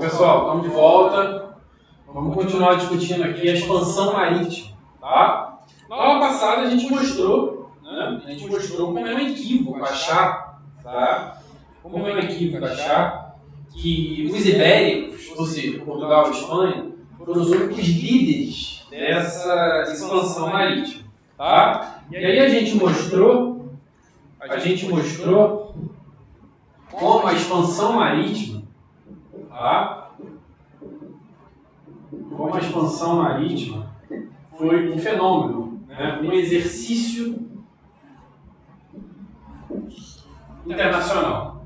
Pessoal, estamos de volta. Vamos continuar discutindo aqui a expansão marítima. Tá? Na aula passada a gente mostrou, né? Como é um equívoco achar, tá? Como é um equívoco achar que os ibéricos, ou seja, Portugal e Espanha, foram os únicos líderes dessa expansão marítima. Tá? E aí a gente mostrou como a expansão marítima, tá? Como a expansão marítima foi um fenômeno, né? Um exercício internacional.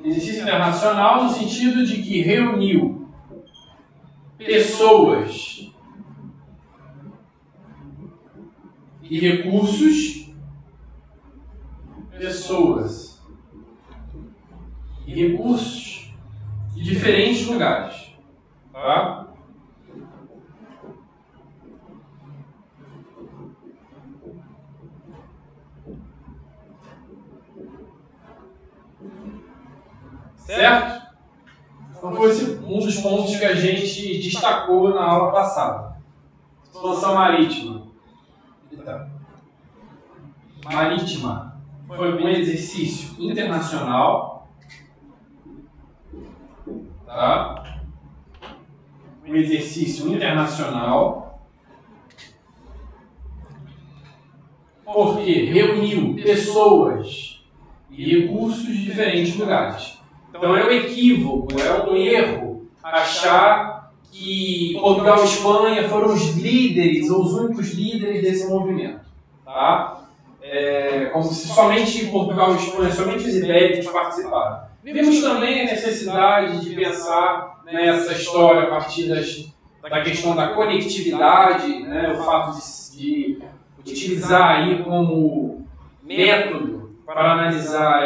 Exercício internacional no sentido de que reuniu pessoas e recursos, de diferentes lugares. Tá? Certo? Então foi esse um dos pontos que a gente destacou na aula passada. Expansão marítima. Marítima foi um exercício internacional, tá? Um exercício internacional, porque reuniu pessoas e recursos de diferentes lugares. Então é um equívoco, é um erro achar que Portugal e Espanha foram os líderes ou os únicos líderes desse movimento. Tá? Como se somente Portugal e Espanha, somente os ibéricos participaram. Vimos também a necessidade de pensar nessa história a partir da questão da conectividade, né, o fato de utilizar aí como método para analisar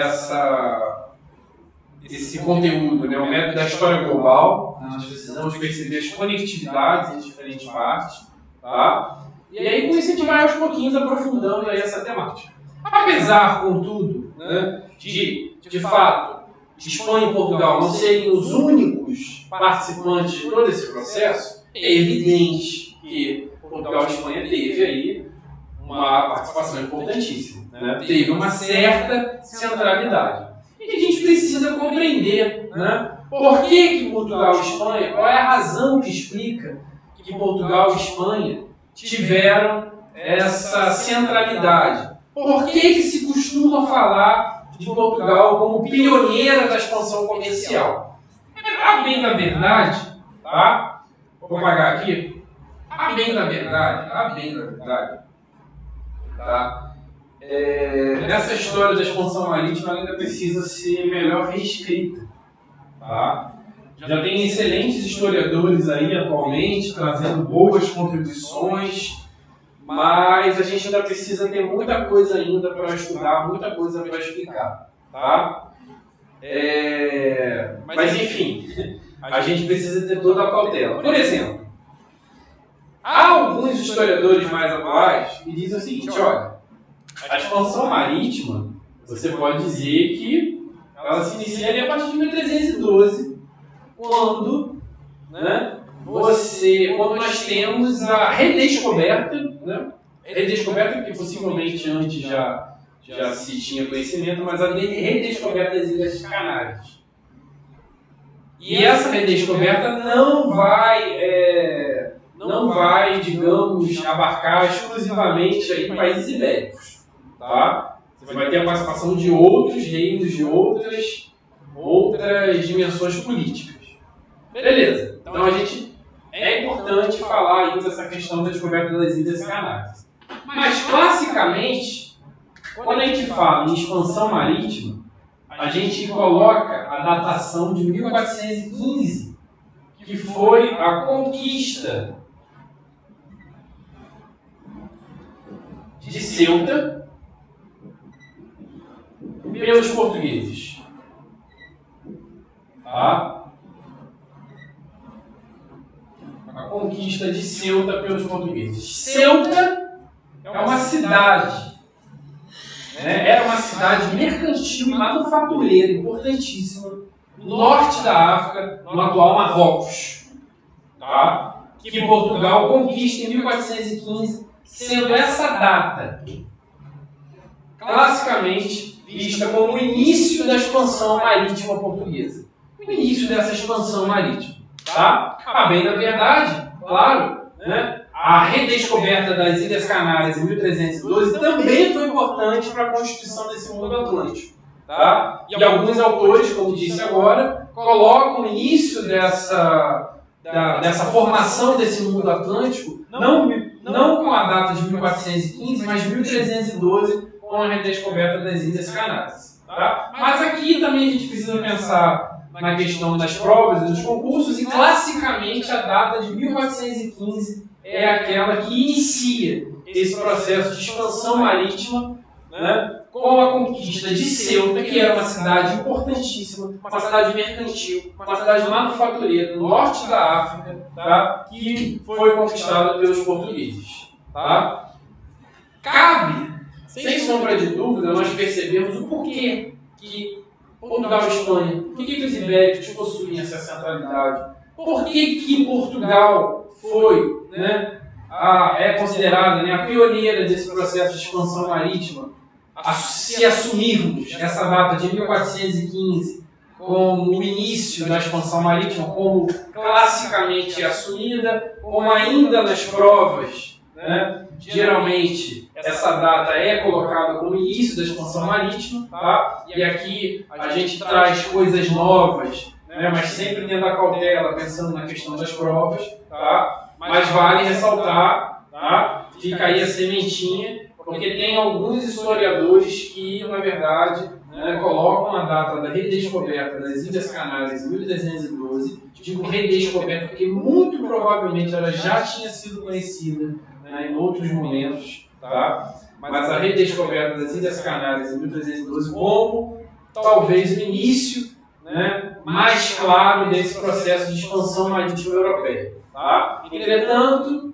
esse conteúdo, né, o método da história global. Nós precisamos perceber as conectividades em diferentes partes. Tá? E aí, com isso, a gente vai aos pouquinhos aprofundando aí essa temática. Apesar, contudo, né, de fato, Espanha e Portugal não serem os únicos participantes de todo esse processo, é evidente que Portugal e Espanha teve aí uma participação importantíssima. Né? Teve uma certa centralidade. E a gente precisa compreender, né, por que Portugal e Espanha, qual é a razão que explica que Portugal e Espanha tiveram essa centralidade. Por que se costuma falar de Portugal como pioneira da expansão comercial? A bem da verdade, tá? Vou apagar aqui. A bem da verdade, tá? Nessa história da expansão marítima ainda precisa ser melhor reescrita, tá? Já tem excelentes historiadores aí atualmente, trazendo boas contribuições, mas a gente ainda precisa ter muita coisa ainda para estudar, muita coisa para explicar. Tá? Mas enfim, a gente precisa ter toda a cautela. Por exemplo, há alguns historiadores mais atuais que dizem o seguinte: olha, a expansão marítima, você pode dizer que ela se inicia ali a partir de 1312, quando nós temos a redescoberta, né? Redescoberta que possivelmente antes já se tinha conhecimento, mas a redescoberta das Ilhas Canárias. E essa redescoberta não vai, digamos, abarcar exclusivamente aí países ibéricos. Tá? Você vai ter a participação de outros reinos, de outras dimensões políticas. Beleza. Então é importante falar aí dessa questão da descoberta das Ilhas Canárias. Mas, classicamente, quando a gente fala em expansão marítima, a gente coloca a datação de 1415, que foi a conquista de Ceuta pelos portugueses. Tá? A conquista de Ceuta pelos portugueses. Ceuta é uma cidade, né? Era uma cidade mercantil e manufatureira importantíssima no norte da África, no atual Marrocos, tá? Que Portugal conquista em 1415, sendo essa data classicamente vista como o início da expansão marítima portuguesa. O início dessa expansão marítima. Tá? A bem da verdade, claro, né? A redescoberta das Ilhas Canárias em 1312 também foi importante para a constituição desse mundo atlântico. Tá? E alguns autores, como disse agora, colocam o início dessa formação desse mundo atlântico não com a data de 1415, mas 1312, com a redescoberta das Ilhas Canárias. Tá? Mas aqui também a gente precisa pensar na questão das provas e dos concursos, e classicamente a data de 1415 é aquela que inicia esse processo de expansão marítima, né, com a conquista de Ceuta, que era uma cidade importantíssima, uma cidade mercantil, uma cidade manufatureira no norte da África, tá, que foi conquistada pelos portugueses. Tá? Cabe, sem sombra de dúvida, nós percebemos o porquê que Portugal e Espanha, por que os ibéricos possuem essa centralidade? Por que Portugal foi, né, é considerada, né, a pioneira desse processo de expansão marítima? Se assumirmos essa data de 1415 como o início da expansão marítima, como classicamente assumida, como ainda nas provas, né, geralmente essa data é colocada como início da expansão marítima, tá? E aqui a gente traz coisas novas, né, mas sempre tendo a cautela, pensando na questão das provas, tá? Mas vale ressaltar, tá? Fica aí a sementinha, porque tem alguns historiadores que, na verdade, né, colocam a data da redescoberta das Ilhas Canárias em 1312, digo redescoberta porque muito provavelmente ela já tinha sido conhecida, né, em outros momentos, tá? Mas a redescoberta das Ilhas Canárias em 1312 como talvez o início, né, mais claro desse processo de expansão marítima europeia. Tá? Entretanto,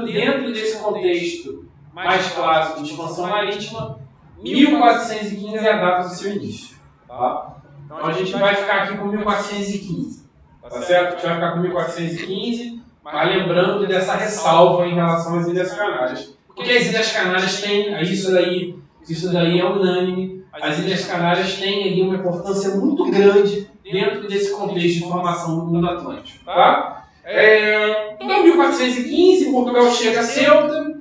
dentro desse contexto mais clássico de expansão marítima, 1415 é a data do seu início. Tá? Então a gente vai ficar aqui com 1415. Tá certo? A gente vai ficar com 1415, mas lembrando dessa ressalva em relação às Ilhas Canárias. Porque as Ilhas Canárias têm, isso daí é unânime, as Ilhas Canárias têm ali uma importância muito grande dentro desse contexto de formação do mundo atlântico. Tá? Então, 1415, Portugal chega a Ceuta,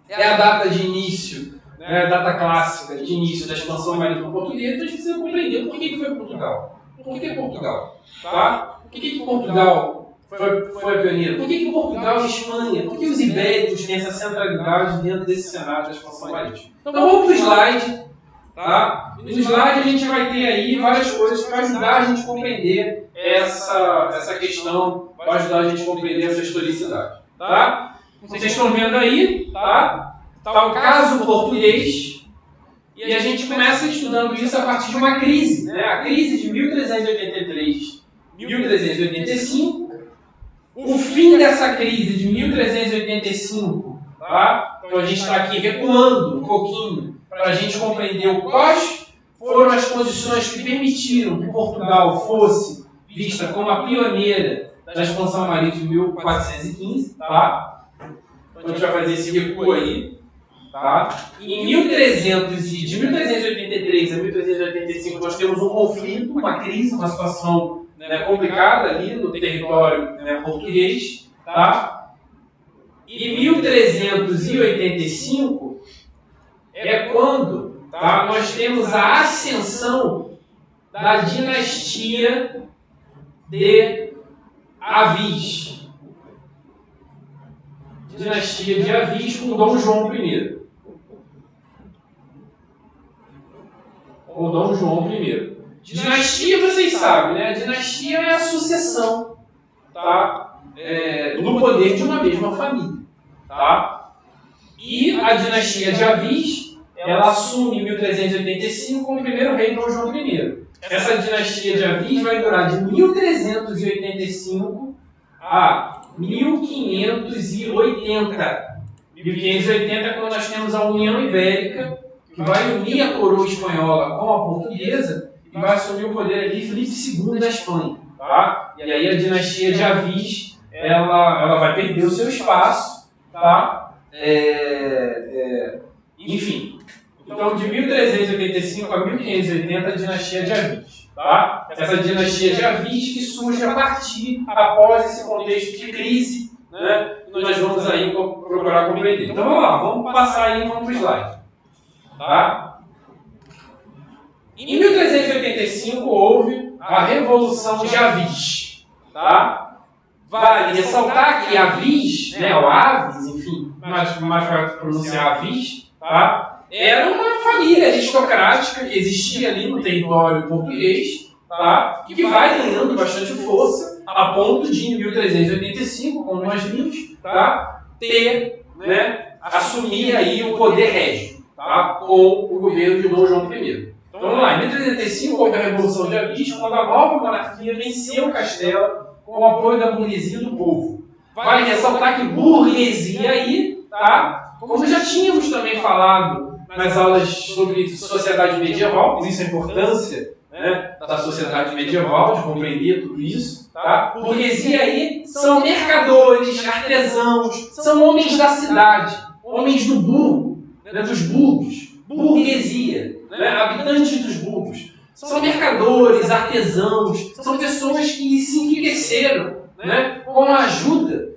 é a data de início, né, a data clássica de início da expansão marítima portuguesa. Então a gente precisa compreender por que foi Portugal. Por que Portugal? Tá? Por que Portugal foi pioneiro? Por que Portugal e Espanha? Por que os ibéricos têm essa centralidade dentro desse cenário da expansão marítima? Então vamos para o slide. Tá? No slide a gente vai ter aí várias coisas para ajudar a gente a compreender essa questão, para ajudar a gente a compreender essa historicidade. Tá? Vocês estão vendo aí, tá o caso português, e a gente começa estudando isso a partir de uma crise, né? A crise de 1383-1385, o fim dessa crise de 1385, tá? Então a gente está aqui recuando um pouquinho para a gente compreender quais foram as condições que permitiram que Portugal fosse vista como a pioneira da expansão marítima em 1415, tá? Então a gente vai fazer esse recuo aí, tá? Em de 1383 a 1385 nós temos um conflito, uma crise, uma situação, né, complicada ali no território, né, português, tá? E 1385 é quando, tá, nós temos a ascensão da dinastia de Avis. Dinastia de Avis com Dom João I. Com Dom João I. Dinastia, vocês sabem, né? A dinastia é a sucessão, tá, no poder de uma mesma família. Tá? E a dinastia de Avis, ela assume em 1385 como o primeiro rei Dom João I. Essa dinastia de Avis vai durar de 1385 a 1580. 1580 é quando nós temos a União Ibérica, que vai unir a coroa espanhola com a portuguesa, e vai assumir o poder ali Filipe II da Espanha. Tá? E aí a dinastia de Avis ela vai perder o seu espaço. Tá? Enfim, então de 1385 a 1580 a dinastia de Avis. Tá? Essa dinastia de Avis que surge a partir, após esse contexto de crise, né, que nós vamos aí procurar compreender. Então vamos lá, vamos passar aí e vamos para o slide. Tá? Em 1385 houve a Revolução de Avis. Tá? Vale ressaltar que Avis, né, ou Aves, enfim, mais vai pronunciar Avis, tá? Era uma família aristocrática que existia ali no território português, tá? Que vai ganhando bastante força a ponto de, em 1385, como nós vimos, tá? Ter, né, assumir aí o poder régio, tá? Com o governo de Dom João I. Então vamos lá, em 1385 houve a Revolução de Avis, quando a nova monarquia venceu Castela com o apoio da burguesia e do povo. Vale ressaltar que burguesia aí, tá? Como já tínhamos também falado nas aulas sobre sociedade medieval, por isso a importância, né, da sociedade medieval, de compreender tudo isso, tá? Burguesia aí são mercadores, artesãos, são homens da cidade, homens do burgo, né, dos burgos, burguesia, né, habitantes dos burgos. São mercadores, artesãos, são pessoas que se enriqueceram, né, com a ajuda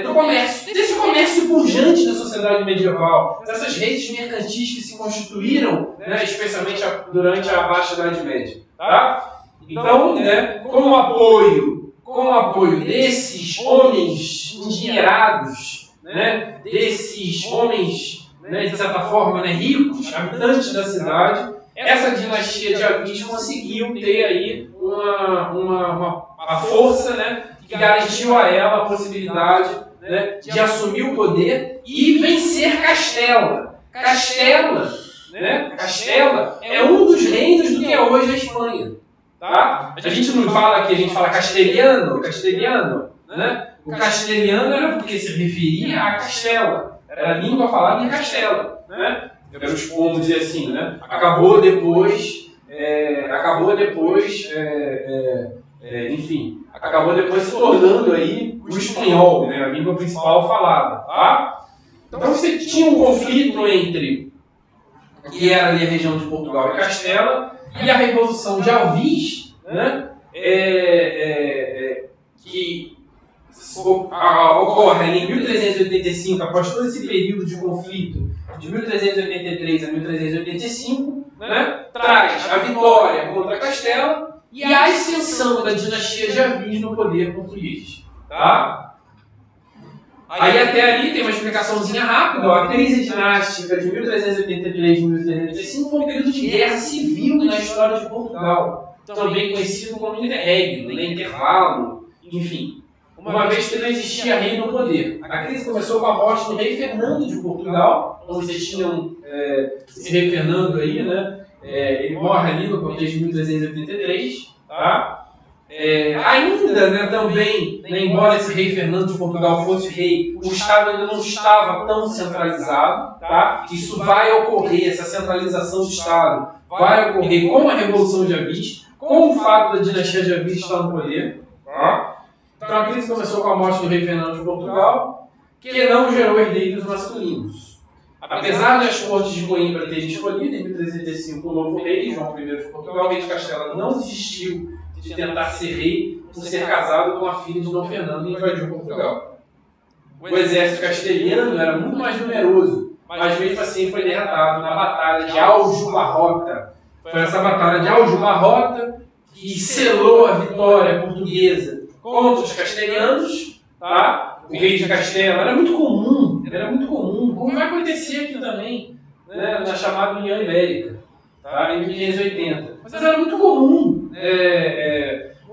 do comércio, desse comércio pujante da sociedade medieval, dessas redes mercantis que se constituíram, né, especialmente durante a Baixa Idade Média. Tá? Então, né, com o apoio desses homens endinheirados, né, desses homens, né, de certa forma, né, ricos, habitantes da cidade, essa dinastia de Avis conseguiu ter aí uma força, né, que garantiu a ela a possibilidade, né, de assumir o poder e vencer Castela. Castela é um dos reinos do que é hoje a Espanha. Tá? A gente não fala aqui, a gente fala castelhano, né? O castelhano era porque se referia a Castela, era a língua falada em Castela, né? Vamos dizer assim, né? Acabou depois se tornando aí o espanhol, né, a língua principal falada. Tá? Então você tinha um conflito entre, que era ali a região de Portugal e Castela, e a Revolução de Avis, né, que ocorre ali em 1385, após todo esse período de conflito, de 1383 a 1385, né, traz a vitória contra Castela e a ascensão da dinastia de Avis no poder português. Tá? Aí até ali tem uma explicaçãozinha rápida. Ó, a crise dinástica de 1383 a 1385 foi um período de guerra civil na história de Portugal, também conhecido como interregno, né, intervalo, enfim. Uma vez que não existia rei no poder. A crise começou com a morte do rei Fernando de Portugal, onde vocês tinham esse rei Fernando aí, né? Ele morre ali no contexto de 1383, tá? Ainda, né, também, né, embora esse rei Fernando de Portugal fosse rei, o Estado ainda não estava tão centralizado, tá? Isso vai ocorrer, essa centralização do Estado vai ocorrer com a Revolução de Avis, com o fato da dinastia de Avis estar no poder, tá? Então a crise começou com a morte do rei Fernando de Portugal, que não gerou herdeiros masculinos. Apesar das cortes de Coimbra terem escolhido em 1385 o novo rei, João I de Portugal, o rei de Castela não desistiu de tentar ser rei por ser casado com a filha de Dom Fernando e invadiu Portugal. O exército castelhano era muito mais numeroso, mas mesmo assim foi derrotado na Batalha de Aljubarrota. Foi essa Batalha de Aljubarrota que selou a vitória portuguesa contra os castelhanos, tá? O rei de Castela era muito comum, como vai acontecer aqui também, né, na chamada União Ibérica, tá? Em 1580. Mas era muito comum,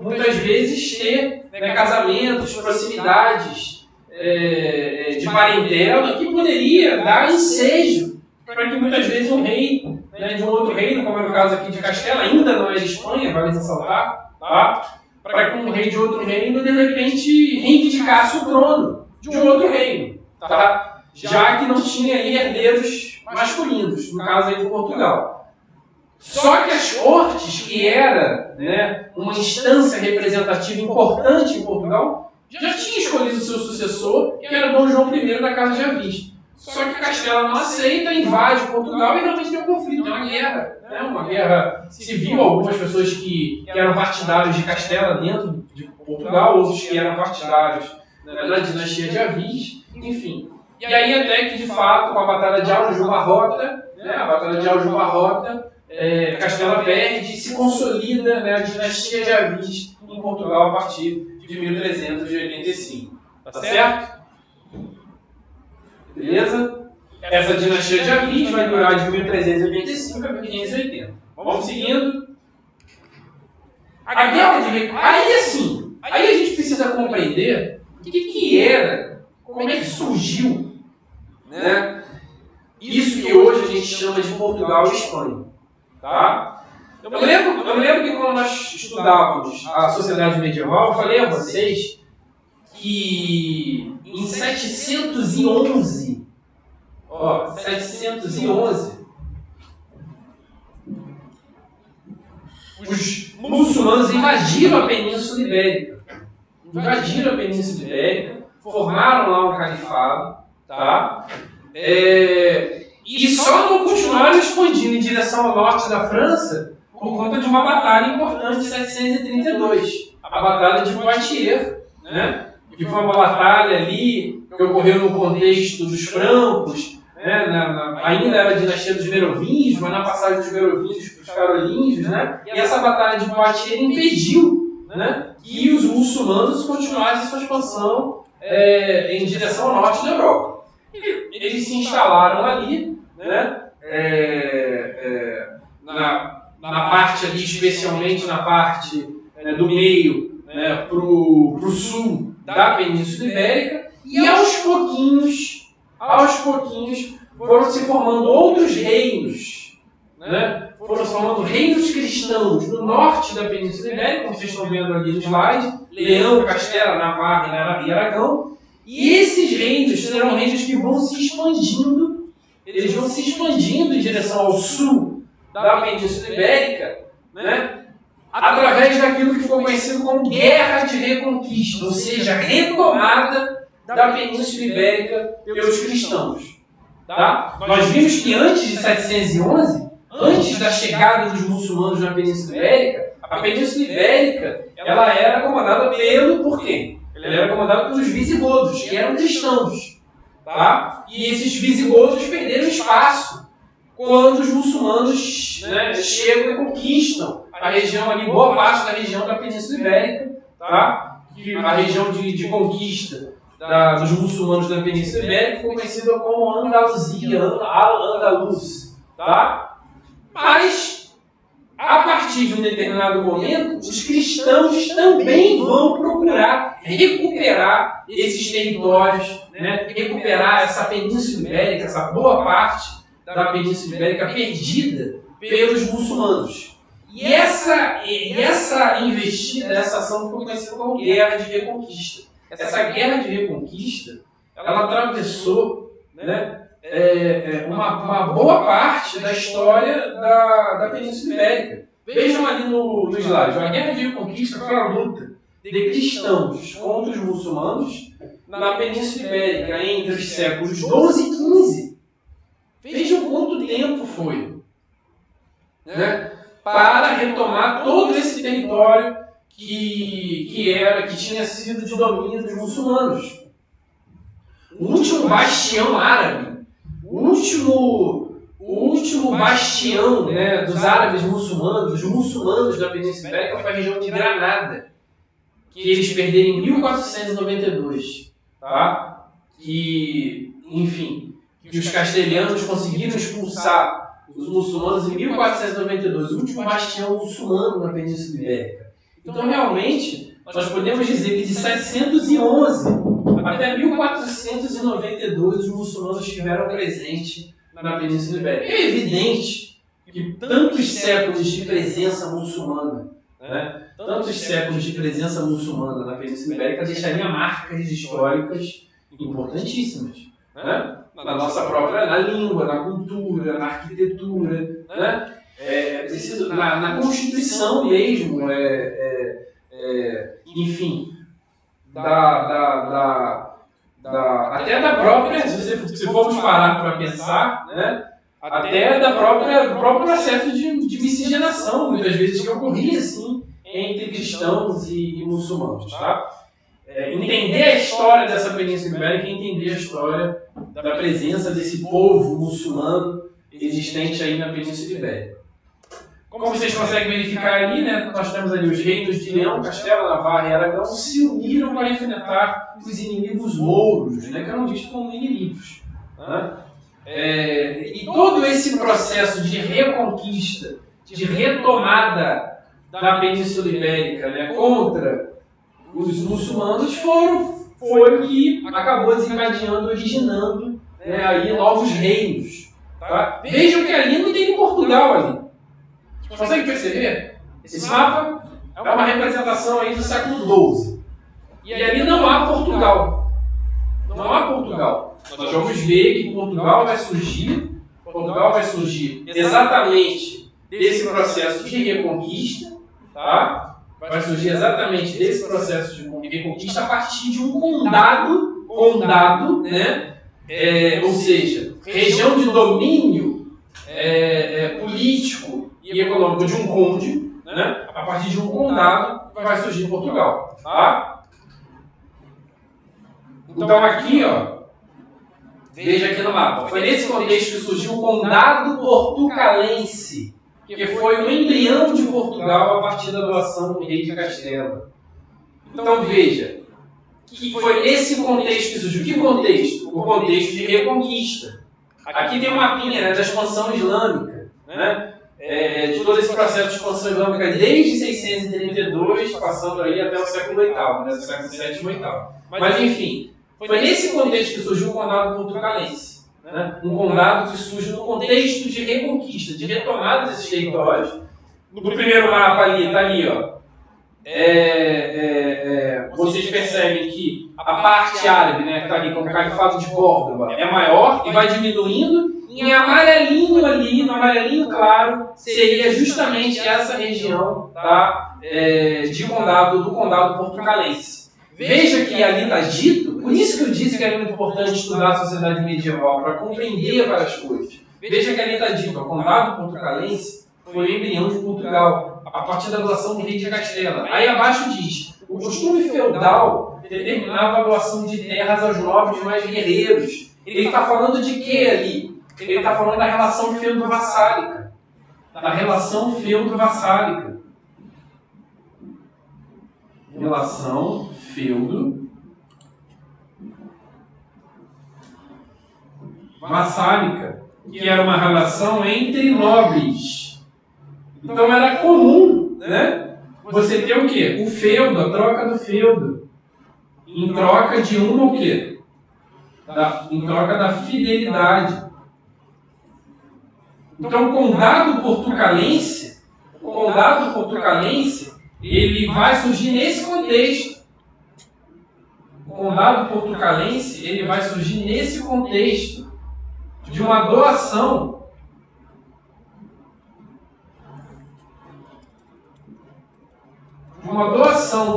muitas vezes, ter, né, casamentos, proximidades de parentela que poderia dar ensejo para que muitas vezes um rei, né, de um outro reino, como é o caso aqui de Castela, ainda não é de Espanha, vale ressaltar, tá? Para que um rei de outro reino, de repente, reivindicasse o trono de um outro reino, tá? Já que não tinha herdeiros masculinos, no caso aí de Portugal. Só que as cortes, que era, né, uma instância representativa importante em Portugal, já tinha escolhido o seu sucessor, que era Dom João I da Casa de Avis. Só que Castela não aceita, invade Portugal e realmente tem um conflito, tem uma guerra civil. Algumas pessoas que eram partidários de Castela dentro de Portugal, outros que eram partidários, né, na dinastia de Avis, enfim. E aí até que, de fato, com a Batalha de Aljubarrota, Castela perde e se consolida, né, a dinastia de Avis em Portugal a partir de 1385. Tá certo? Beleza? Essa dinastia de Avis vai durar de 1385 a 1580. Vamos seguindo. A Guerra de Recôncavo. Aí a gente precisa compreender o que era, como é que surgiu, né, isso que hoje a gente chama de Portugal e Espanha. Tá? Eu me lembro que quando nós estudávamos a sociedade medieval, eu falei a vocês que em 711, os muçulmanos invadiram a Península Ibérica. Formaram lá um califado, tá? E só não continuaram expandindo em direção ao norte da França por conta de uma batalha importante de 732, a Batalha de Poitiers, né? Que foi uma batalha ali que ocorreu no contexto dos francos, né? Ainda era a dinastia dos Merovingios, mas na passagem dos Merovingios para os Carolíngios, né? E essa Batalha de Poitiers impediu, né, que os muçulmanos continuassem sua expansão em direção ao norte da Europa. Eles se instalaram ali, né, na parte ali, especialmente na parte do meio, né, para o sul da Península Ibérica, e aos pouquinhos foram se formando outros reinos, né? Foram se formando reinos cristãos no norte da Península Ibérica, como vocês estão vendo ali no slide, Leão, Castela, Navarra e Aragão. E esses reinos serão reinos que vão se expandindo, eles vão se expandindo em direção ao sul da Península Ibérica, né, através daquilo que ficou conhecido como Guerra de Reconquista, ou seja, a retomada da Península Ibérica pelos cristãos. Tá? Nós vimos que antes de 711, antes da chegada dos muçulmanos na Península Ibérica, a Península Ibérica ela era comandada por quem? Ela era comandada pelos visigodos, que eram cristãos. Tá? E esses visigodos perderam espaço quando os muçulmanos, né, chegam e conquistam a região ali, boa parte da região da Península Ibérica, tá? A região de conquista dos muçulmanos da Península Ibérica foi conhecida como Andaluzia, Al-Andalus, tá? Mas, a partir de um determinado momento, os cristãos também vão procurar recuperar esses territórios, né? Recuperar essa Península Ibérica, essa boa parte da Península Ibérica perdida pelos muçulmanos. E essa investida, essa ação foi conhecida como Guerra de Reconquista. Essa Guerra de Reconquista, ela atravessou, né, uma boa parte da história da Península Ibérica. Vejam ali no slide, a Guerra de Reconquista foi a luta de cristãos contra os muçulmanos na Península Ibérica entre os séculos 12 e 15. Vejam quanto tempo foi, né, para retomar todo esse território que tinha sido de domínio dos muçulmanos. O último bastião árabe, o último bastião, né, dos árabes muçulmanos, dos muçulmanos da Península Ibérica, foi a região de Granada, que eles perderam em 1492. Tá? Que os castelhanos conseguiram expulsar os muçulmanos em 1492, o último bastião muçulmano na Península Ibérica. Então, realmente, nós podemos dizer que de 711 até 1492 os muçulmanos estiveram presentes na Península Ibérica. É evidente que tantos séculos de presença muçulmana, né, na Península Ibérica deixaria marcas históricas importantíssimas, né? Na nossa própria, na língua, na cultura, na arquitetura, né? na Constituição mesmo, enfim, até da própria, se formos parar para pensar, né, até do próprio processo de miscigenação, muitas vezes, que ocorria assim, entre cristãos e muçulmanos. Tá? Entender a história dessa Península Ibérica é entender a história da presença desse povo muçulmano existente aí na Península Ibérica. Como vocês conseguem verificar ali, né, nós temos ali os reinos de Leão, Castela, Navarra e Aragão se uniram para enfrentar os inimigos mouros, né, que eram vistos como inimigos. Né? E todo esse processo de reconquista, de retomada da Península Ibérica, né, contra os muçulmanos foi o que acabou desencadeando, originando, né, aí novos reinos. Tá? Vejam que ali não tem Portugal ali. Vocês conseguem perceber? Esse mapa é uma representação aí do século XII. E ali não há Portugal. Não há Portugal. Nós vamos ver que Portugal vai surgir exatamente desse processo de reconquista, tá? Vai surgir exatamente desse processo de reconquista a partir de um condado, né? Ou seja, região de domínio político e econômico de um conde, né? A partir de um condado vai surgir Portugal. Tá? Então aqui, ó, veja aqui no mapa, foi nesse contexto que surgiu o Condado Portucalense, que foi o embrião de Portugal a partir da doação do rei de Castela. Então veja, que foi nesse contexto que surgiu. Que contexto? O contexto de reconquista. Aqui tem um mapinha, né, da expansão islâmica, né? De todo esse processo de expansão islâmica desde 632, passando aí até o século VIII, né, do século VII e VIII. Mas enfim, foi nesse contexto que surgiu o Condado Portucalense. Né? Um condado que surge no contexto de reconquista, de retomada desses territórios. No primeiro mapa ali, está ali, ó. Vocês percebem que a parte árabe, né, que está ali como o Califado de Córdoba, é maior e vai diminuindo. Em amarelinho ali, no amarelinho claro, seria justamente essa região, tá, do Condado Portucalense. Veja que ali está dito, por isso que eu disse que era muito importante estudar a sociedade medieval, para compreender várias coisas. Veja que ali está dito, o Condado Portucalense foi o embrião de Portugal, a partir da doação do rei de Castela. Aí abaixo diz, o costume feudal determinava a doação de terras aos nobres mais guerreiros. Ele está falando de quê ali? Ele está falando da relação feudo-vassálica. Da relação feudo-vassálica. Relação feudo-vassálica, que era uma relação entre nobres. Então era comum, né, você ter o quê? O feudo, a troca do feudo, em troca de o quê? Em troca da fidelidade. Então o Condado Portucalense, ele vai surgir nesse contexto. O Condado Portucalense, ele vai surgir nesse contexto de uma doação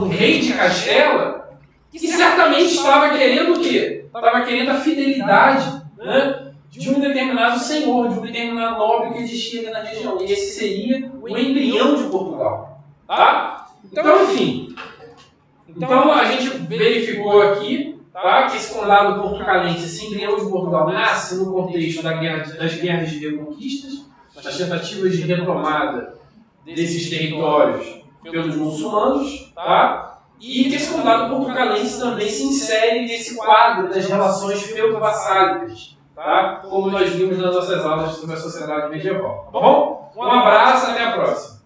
do rei de Castela, que certamente estava querendo o quê? Estava querendo a fidelidade, né, de um determinado senhor, de um determinado nobre que existia ali na região. E esse seria o embrião de Portugal. Tá? Então, enfim. Então, a gente verificou aqui, tá, que esse Condado Portucalense, esse embrião de Portugal, nasce no contexto das guerras de reconquistas, das tentativas de retomada desses territórios pelos muçulmanos, tá? E que esse Condado Portucalense também se insere nesse quadro das relações feudo-vassálicas, tá? Como nós vimos nas nossas aulas sobre a sociedade medieval. Tá bom? Um abraço, até a próxima.